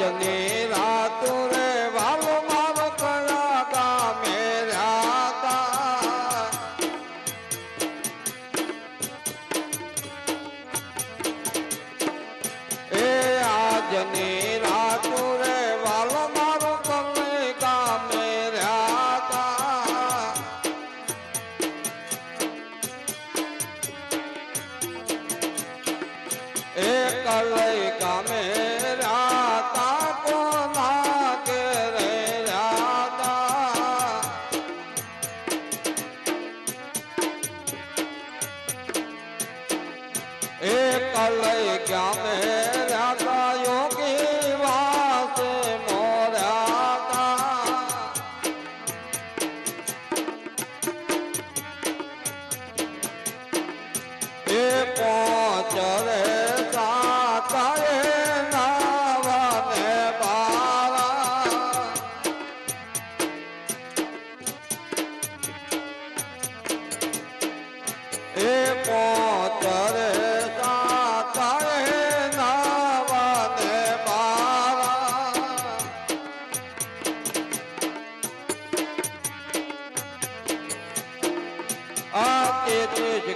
આજની રાત રે વાલો મારો કયા ગામે રહ્યા એ આજની રાત રે વાલો મારો કયા ગામે રહ્યા એ કલઈ ગામે કલઈ ગામે રાતા યોગી વાસ મોર્યા એ પહોંચ રે સાતાએ નાવાને બારા એ પહોંચ રે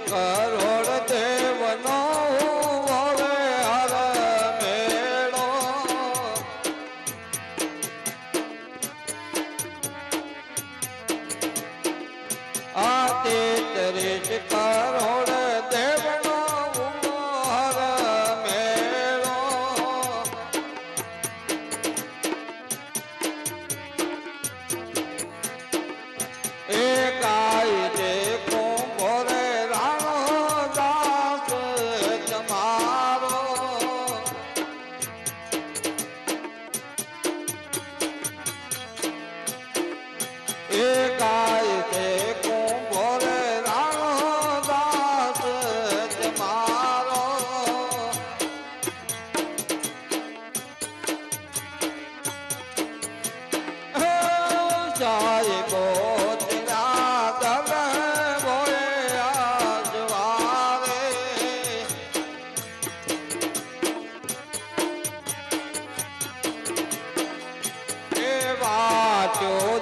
કરોડ દેવનો હવે હર મેળો આ 33 કરોડ દેવનો હર મેળો એ ગાય દે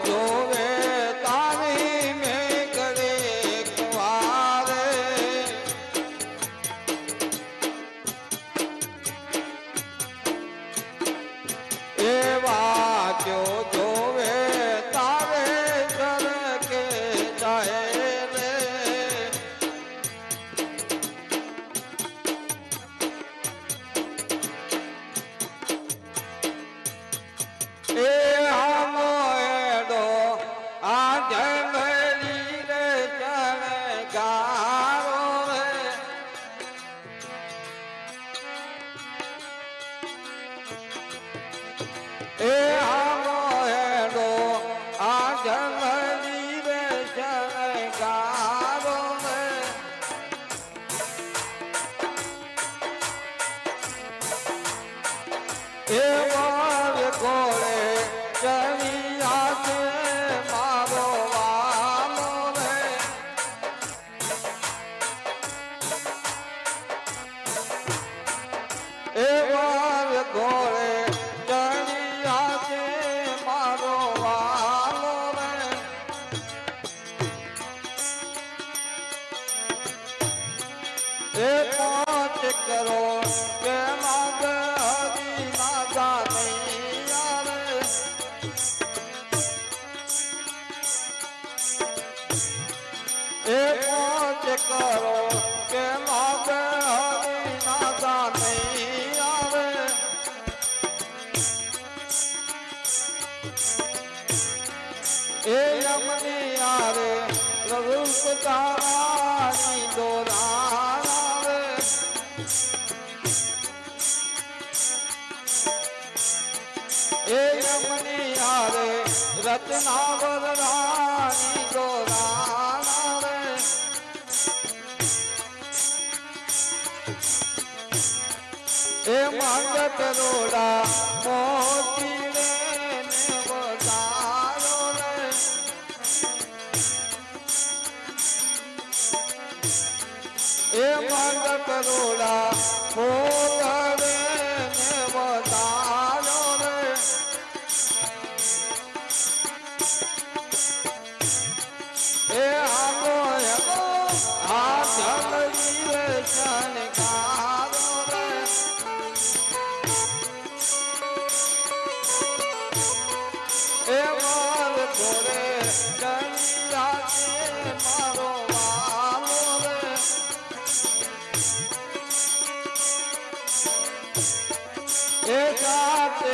જોવે તારી મેઘડે કવારે એ વાજો જોવે તારે ઘર કે જાય રે એ એ આમો હેડો આ જંગલી રે શણગારો રે એ વાર ઘોડે ચડિયા છે મારો વાલો રે એ વાર ઘોડે કરો કે માગ હરી માગા નહીં આવે એ પહોંચ કરો કે માગ હરી માગા નહીં આવે એ યમની આરે રઘુ તારાની દોરા એ યમની આરે રત્નાવર રાની દોરા રે એ માંગત રોડા મોતી રે ને વધારો રે એ માંગત રોડા મોત રે ને વધારો રે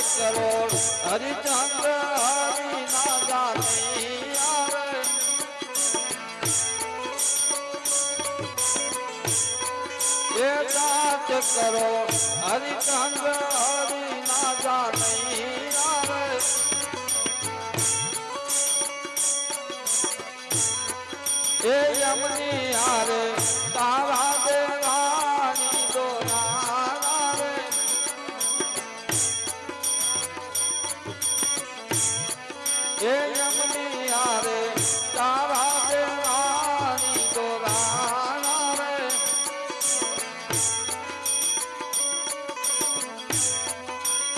કરોડ હરિચંદ્ર હરિ ના જાની આવે એ 5 કરોડ હરિચંદ્ર હરિ ના જાની આવે એ યમની હારે તારા દેવાની દોરા રે એ યમની હારે તારા દેવાની દોરા રે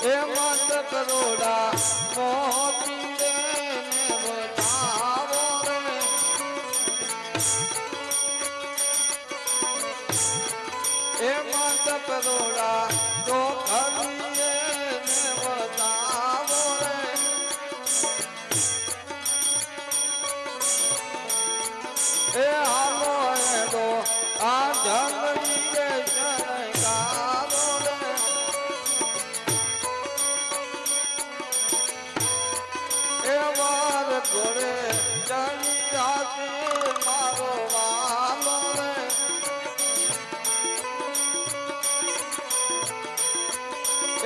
એ મત કરોડા મોતી રે ને બતાવો રે એ મત કરોડા તો ખરીએ ને બતાવો રે એ હાલો એડો આ જંગલી રે શણગારો રે એ વાર ઘોડે ચડી રાતે મારો વાલો રે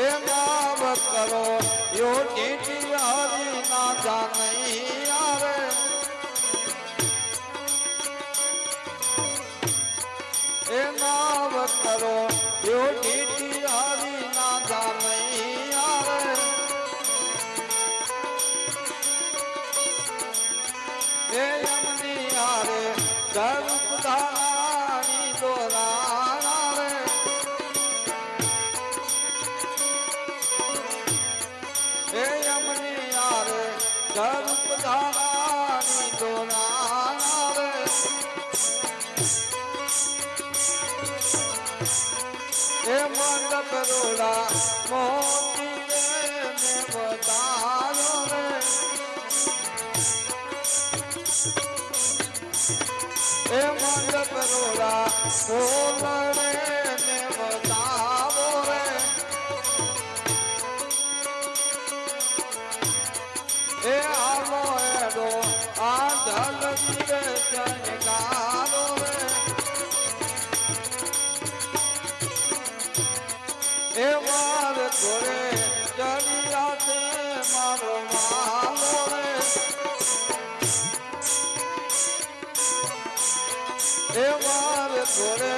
એ માવ કરો યો ટીટી હરી ના જાનઈ આવે એ માવ કરો યો ટીટી હરી ના જાનઈ આવે એ યમની હારે ગર્ભ ધારાની દોરા આવે એ યમની હારે ગર્ભ ધારાની દોરા આવે એ મંડપ રોડા મોતી રે ને બતાવો રે એ મંડપ રોડા ફૂલ રે ને બતાવો રે એ આવો એડો આ ધલતી રે શણગારો રે એ વાર ઘોડે ચડી રાતે મારો માલો રે એ વાર ઘોડે